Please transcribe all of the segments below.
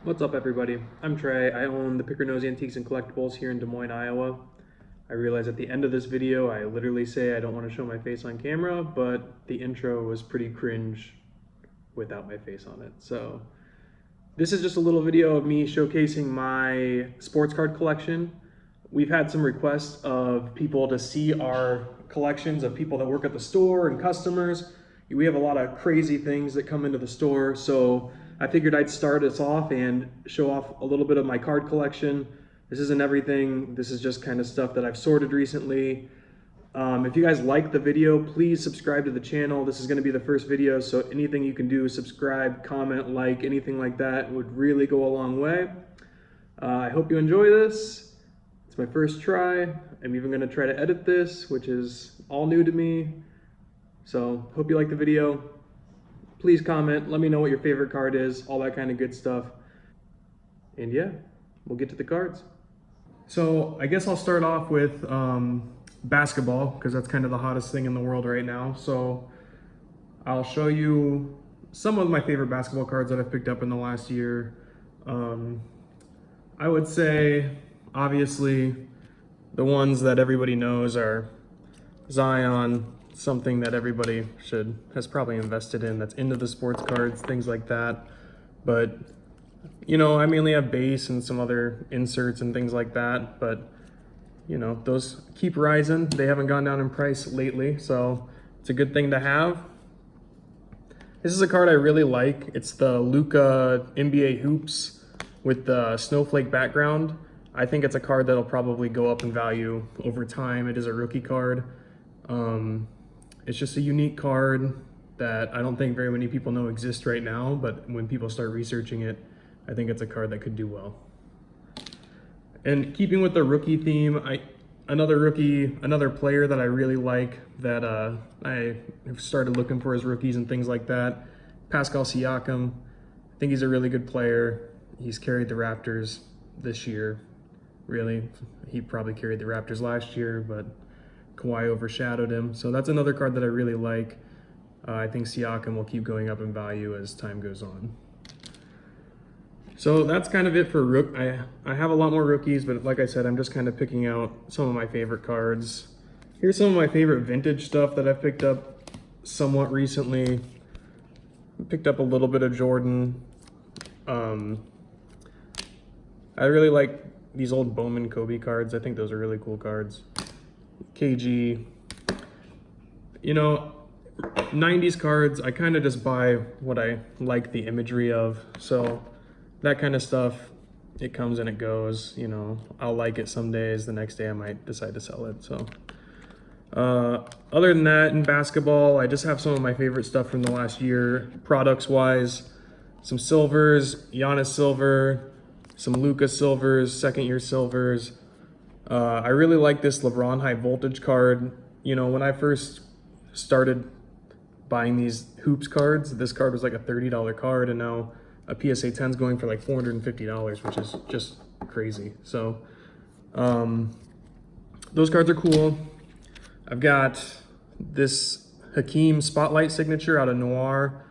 What's up, everybody? I'm Trey. I own ThePickerKnows Antiques and Collectibles here in Des Moines, Iowa. I realize at the end of this video, I literally say I don't want to show my face on camera, but the intro was pretty cringe without my face on it. So this is just a little video of me showcasing my sports card collection. We've had some requests of people to see our collections of people that work at the store and customers. We have a lot of crazy things that come into the store, so I figured I'd start us off and show off a little bit of my card collection. This isn't everything. This is just kind of stuff that I've sorted recently. If you guys like the video, please subscribe to the channel. This is going to be the first video, so anything you can do, subscribe, comment, like, anything like that would really go a long way. I hope you enjoy this. It's my first try. I'm even going to try to edit this, which is all new to me. So hope you like the video. Please comment, let me know what your favorite card is, all that kind of good stuff. And yeah, we'll get to the cards. So I guess I'll start off with basketball, because that's kind of the hottest thing in the world right now. So I'll show you some of my favorite basketball cards that I've picked up in the last year. I would say, obviously, the ones that everybody knows are Zion, something that everybody has probably invested in, that's into the sports cards, things like that. But you know, I mainly have base and some other inserts and things like that, but you know, those keep rising. They haven't gone down in price lately, so it's a good thing to have. This is a card I really like. It's the Luka NBA Hoops with the snowflake background. I think it's a card that'll probably go up in value over time. It is a rookie card. It's just a unique card that I don't think very many people know exists right now, but when people start researching it, I think it's a card that could do well. And keeping with the rookie theme, another player that I really like that I have started looking for his rookies and things like that, Pascal Siakam. I think he's a really good player. He's carried the Raptors this year. Really, he probably carried the Raptors last year, but Kawhi overshadowed him. So that's another card that I really like. I think Siakam will keep going up in value as time goes on. So that's kind of it for I have a lot more rookies, but like I said, I'm just kind of picking out some of my favorite cards. Here's some of my favorite vintage stuff that I've picked up somewhat recently. I picked up a little bit of Jordan. I really like these old Bowman Kobe cards. I think those are really cool cards. KG. You know, 90s cards, I kind of just buy what I like the imagery of. So that kind of stuff, it comes and it goes. You know, I'll like it some days. The next day I might decide to sell it. So other than that, in basketball, I just have some of my favorite stuff from the last year, products wise. Some silvers, Giannis silver, some Luka silvers, second year silvers. I really like this Lebron high voltage card. You know, when I first started buying these hoops cards, this card was like a $30 card, and now a PSA 10 is going for like $450, which is just crazy. So those cards are cool. I've got this Hakeem Spotlight signature out of Noir.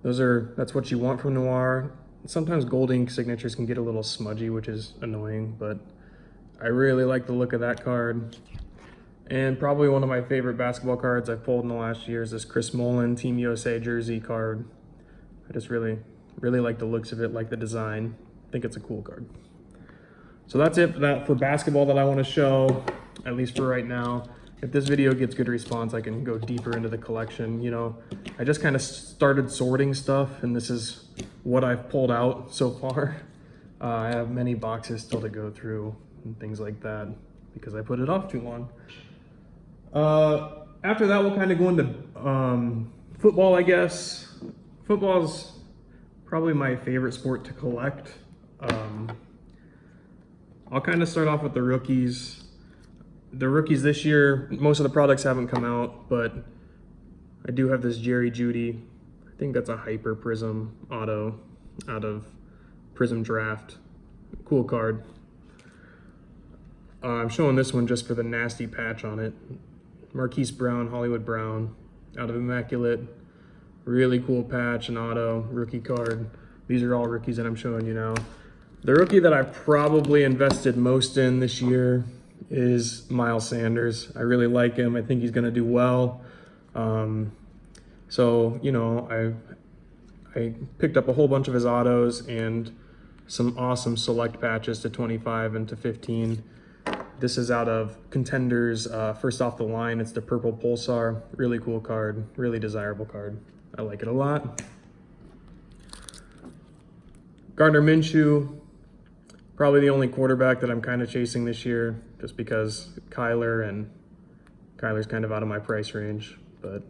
That's what you want from Noir. Sometimes gold ink signatures can get a little smudgy, which is annoying, but I really like the look of that card. And probably one of my favorite basketball cards I've pulled in the last year is this Chris Mullin Team USA jersey card. I just really like the looks of it, like the design. I think it's a cool card. So that's it for basketball that I want to show, at least for right now. If this video gets good response, I can go deeper into the collection. You know, I just kind of started sorting stuff, and this is what I've pulled out so far. I have many boxes still to go through and things like that because I put it off too long. After that, we'll kind of go into football, I guess. Football's probably my favorite sport to collect. I'll kind of start off with the rookies. The rookies this year, most of the products haven't come out, but I do have this Jerry Jeudy. I think that's a Hyper Prism auto out of Prism Draft. Cool card. I'm showing this one just for the nasty patch on it. Marquise Brown, Hollywood Brown, out of Immaculate. Really cool patch, an auto, rookie card. These are all rookies that I'm showing you now. The rookie that I probably invested most in this year is Miles Sanders. I really like him. I think he's going to do well. So, you know, I picked up a whole bunch of his autos and some awesome select patches to 25 and to 15. This is out of Contenders, first off the line. It's the Purple Pulsar. Really cool card, really desirable card. I like it a lot. Gardner Minshew, probably the only quarterback that I'm kind of chasing this year, just because Kyler's kind of out of my price range, but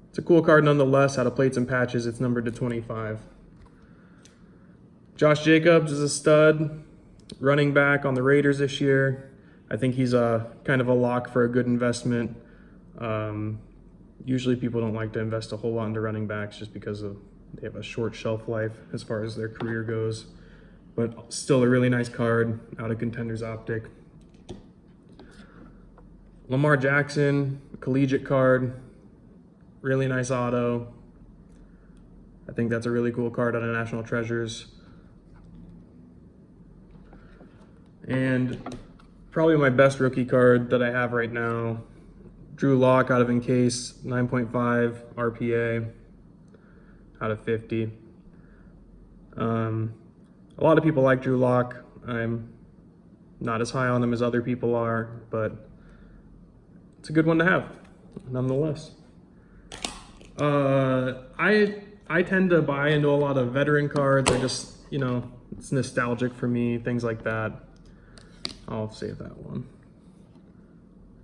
it's a cool card nonetheless. Out of plates and patches, it's numbered to 25. Josh Jacobs is a stud running back on the Raiders this year. I think he's a kind of a lock for a good investment. Usually people don't like to invest a whole lot into running backs just because they have a short shelf life as far as their career goes. But still a really nice card out of Contenders Optic. Lamar Jackson, collegiate card. Really nice auto. I think that's a really cool card out of National Treasures. And probably my best rookie card that I have right now, Drew Lock out of Encase, 9.5 RPA out of 50. A lot of people like Drew Lock. I'm not as high on him as other people are, but it's a good one to have, nonetheless. I tend to buy into a lot of veteran cards. I just, you know, it's nostalgic for me, things like that. I'll save that one.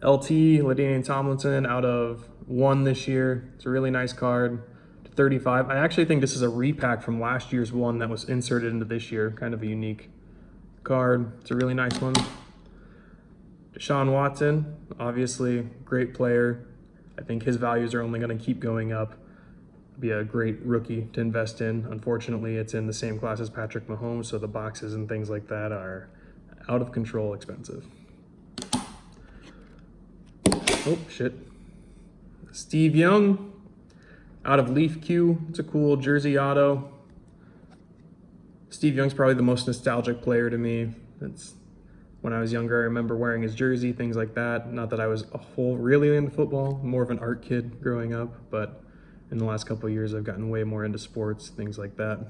LT, LaDainian Tomlinson, out of 1 this year. It's a really nice card. 35. I actually think this is a repack from last year's one that was inserted into this year. Kind of a unique card. It's a really nice one. Deshaun Watson, obviously great player. I think his values are only going to keep going up. Be a great rookie to invest in. Unfortunately, it's in the same class as Patrick Mahomes, so the boxes and things like that are out of control expensive. Oh, shit. Steve Young, out of Leaf Q. It's a cool jersey auto. Steve Young's probably the most nostalgic player to me. That's when I was younger, I remember wearing his jersey, things like that. Not that I was really into football, more of an art kid growing up, but in the last couple of years, I've gotten way more into sports, things like that.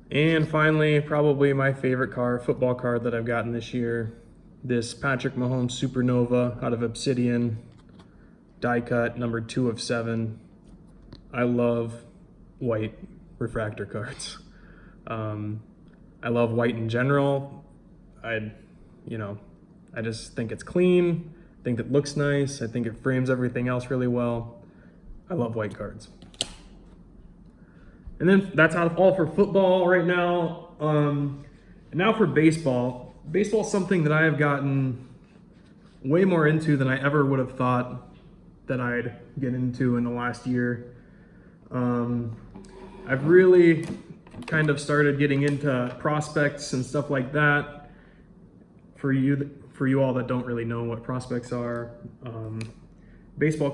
And finally, probably my favorite football card that I've gotten this year, this Patrick Mahomes Supernova out of Obsidian, die cut, number 2 of 7. I love white refractor cards. I love white in general. I just think it's clean. I think it looks nice. I think it frames everything else really well. I love white cards. And then that's all for football right now. And now for baseball. Baseball is something that I have gotten way more into than I ever would have thought that I'd get into in the last year. I've really kind of started getting into prospects and stuff like that. For you all that don't really know what prospects are, baseball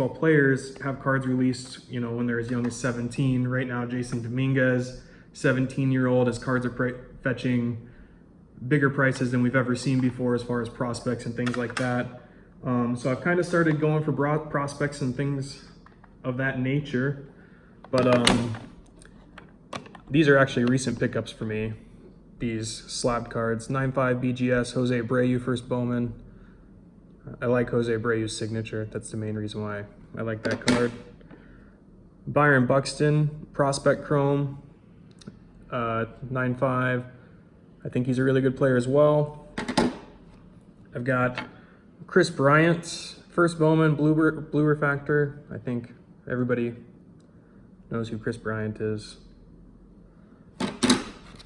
players have cards released, when they're as young as 17. Right now, Jason Dominguez, 17-year-old, his cards are fetching bigger prices than we've ever seen before as far as prospects and things like that. So I've kind of started going for broad prospects and things of that nature. But these are actually recent pickups for me. These slabbed cards, 9.5 BGS, Jose Abreu, first Bowman. I like Jose Abreu's signature. That's the main reason why I like that card. Byron Buxton, Prospect Chrome, 9.5. I think he's a really good player as well. I've got Chris Bryant, first Bowman, blue refractor. I think everybody knows who Chris Bryant is.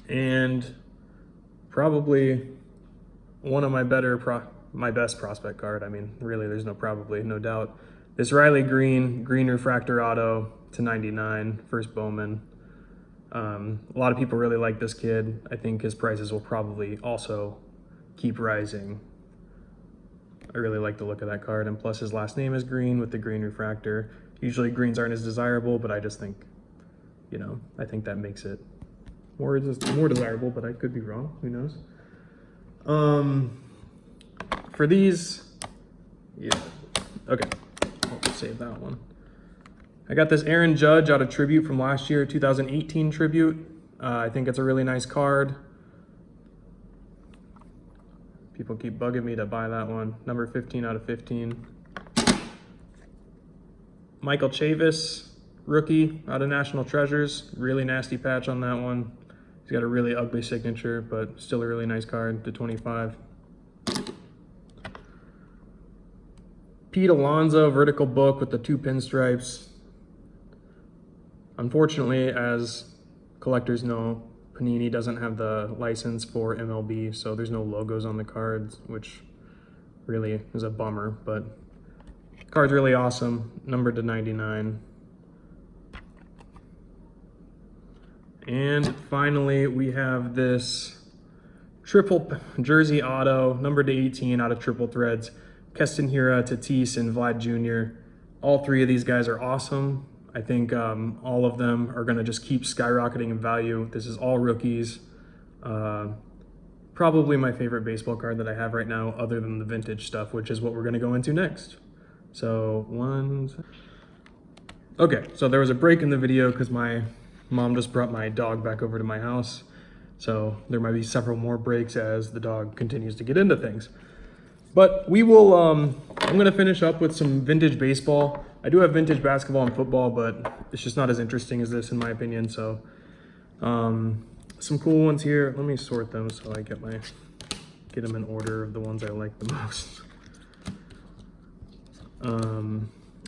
And probably one of my best prospect card. I mean, really, there's no doubt. This Riley green refractor auto to 99, first Bowman. A lot of people really like this kid. I think his prices will probably also keep rising. I really like the look of that card, and plus his last name is green with the green refractor. Usually greens aren't as desirable, but I just think, you know, I think that makes it more desirable, but I could be wrong, who knows. For these, yeah, okay, I'll just save that one. I got this Aaron Judge out of Tribute from last year, 2018 Tribute. I think it's a really nice card. People keep bugging me to buy that one. Number 15 out of 15. Michael Chavis, rookie out of National Treasures. Really nasty patch on that one. He's got a really ugly signature, but still a really nice card to 25. Pete Alonso, vertical book with the 2 pinstripes. Unfortunately, as collectors know, Panini doesn't have the license for MLB, so there's no logos on the cards, which really is a bummer, but the card's really awesome, numbered to 99. And finally, we have this triple jersey auto, numbered to 18 out of Triple Threads. Keston Hiura, Tatis, and Vlad Jr. All 3 of these guys are awesome. I think all of them are going to just keep skyrocketing in value. This is all rookies. Probably my favorite baseball card that I have right now, other than the vintage stuff, which is what we're going to go into next. So okay, so there was a break in the video because my mom just brought my dog back over to my house. So there might be several more breaks as the dog continues to get into things. But we will, I'm going to finish up with some vintage baseball. I do have vintage basketball and football, but it's just not as interesting as this in my opinion. So some cool ones here. Let me sort them so I get them in order of the ones I like the most.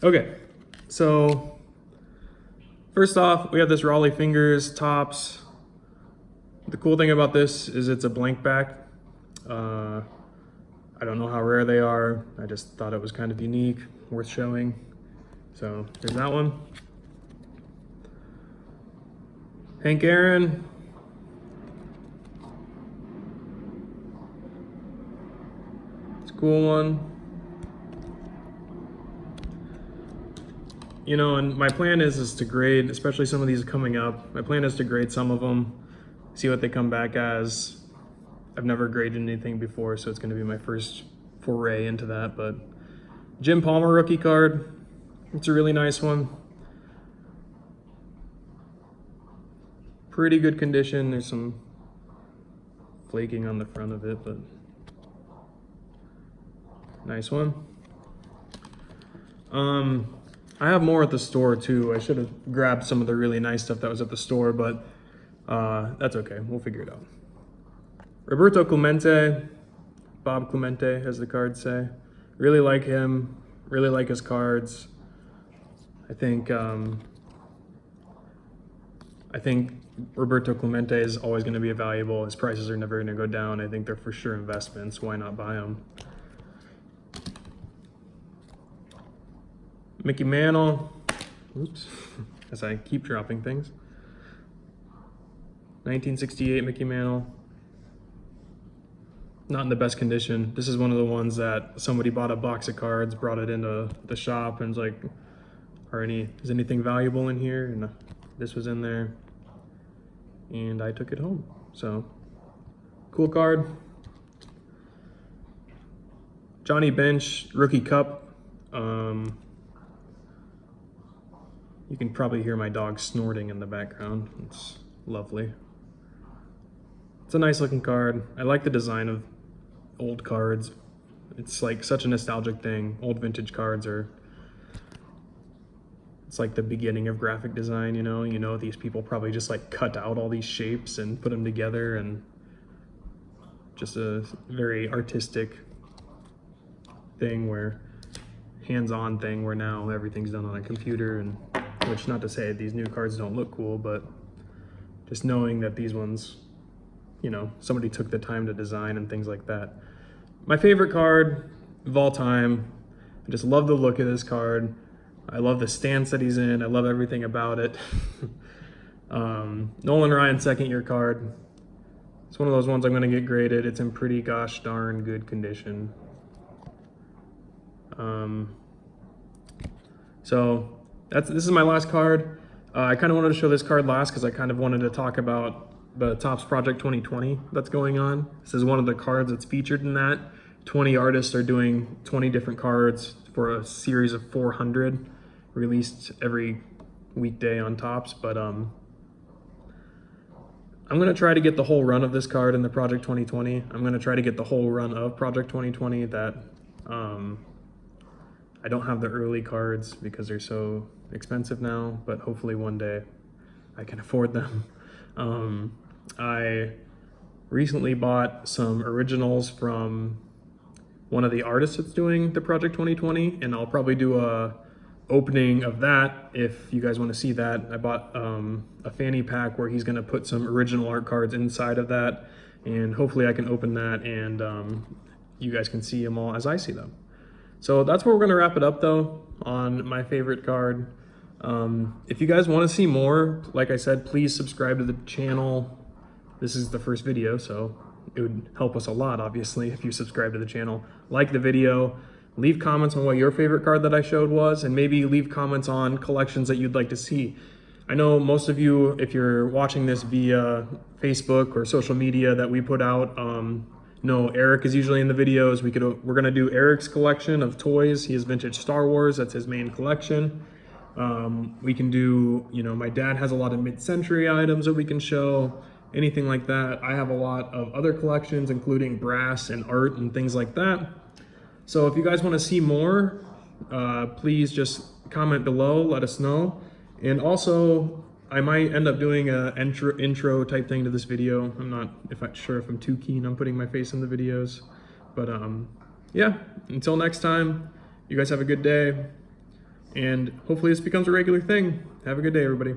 Okay, so first off, we have this Raleigh Fingers Tops. The cool thing about this is it's a blank back. I don't know how rare they are. I just thought it was kind of unique, worth showing. So there's that one. Hank Aaron. It's a cool one. You know, and my plan is to grade, especially some of these coming up. My plan is to grade some of them, see what they come back as. I've never graded anything before, so it's going to be my first foray into that. But Jim Palmer rookie card, it's a really nice one. Pretty good condition. There's some flaking on the front of it, but nice one. I have more at the store too. I should have grabbed some of the really nice stuff that was at the store, but that's okay. We'll figure it out. Roberto Clemente, Bob Clemente, as the cards say. Really like him. Really like his cards. I think Roberto Clemente is always going to be valuable. His prices are never going to go down. I think they're for sure investments. Why not buy them? Mickey Mantle. Oops, as I keep dropping things. 1968 Mickey Mantle. Not in the best condition. This is one of the ones that somebody bought a box of cards, brought it into the shop, and was like, is anything valuable in here? And this was in there, and I took it home. So, cool card. Johnny Bench, Rookie Cup. You can probably hear my dog snorting in the background. It's lovely. It's a nice looking card. I like the design of old cards. It's like such a nostalgic thing. Old vintage cards it's like the beginning of graphic design, you know, these people probably just like cut out all these shapes and put them together, and just a very artistic thing hands-on thing where now everything's done on a computer, and which, not to say these new cards don't look cool, but just knowing that these ones, somebody took the time to design and things like that. My favorite card of all time. I just love the look of this card. I love the stance that he's in. I love everything about it. Nolan Ryan second year card. It's one of those ones I'm going to get graded. It's in pretty gosh darn good condition. So this is my last card. I kind of wanted to show this card last because I kind of wanted to talk about the Topps Project 2020 that's going on. This is one of the cards that's featured in that. 20 artists are doing 20 different cards for a series of 400 released every weekday on Topps. But I'm going to try to get the whole run of this card in the Project 2020. I'm going to try to get the whole run of Project 2020 that I don't have the early cards because they're so expensive now, but hopefully one day I can afford them. I recently bought some originals from one of the artists that's doing the Project 2020, and I'll probably do a opening of that if you guys want to see that. I bought a fanny pack where he's going to put some original art cards inside of that, and hopefully I can open that and you guys can see them all as I see them. So that's where we're going to wrap it up though on my favorite card. If you guys want to see more, like I said, please subscribe to the channel. This is the first video, so it would help us a lot, obviously, if you subscribe to the channel. Like the video, leave comments on what your favorite card that I showed was, and maybe leave comments on collections that you'd like to see. I know most of you, if you're watching this via Facebook or social media that we put out, no, Eric is usually in the videos. We're gonna do Eric's collection of toys. He has vintage Star Wars, that's his main collection. We can do, my dad has a lot of mid-century items that we can show, anything like that. I have a lot of other collections, including brass and art and things like that. So if you guys want to see more, please just comment below, let us know. And also, I might end up doing a intro type thing to this video. I'm not sure if I'm too keen on putting my face in the videos. But yeah, until next time, you guys have a good day. And hopefully this becomes a regular thing. Have a good day, everybody.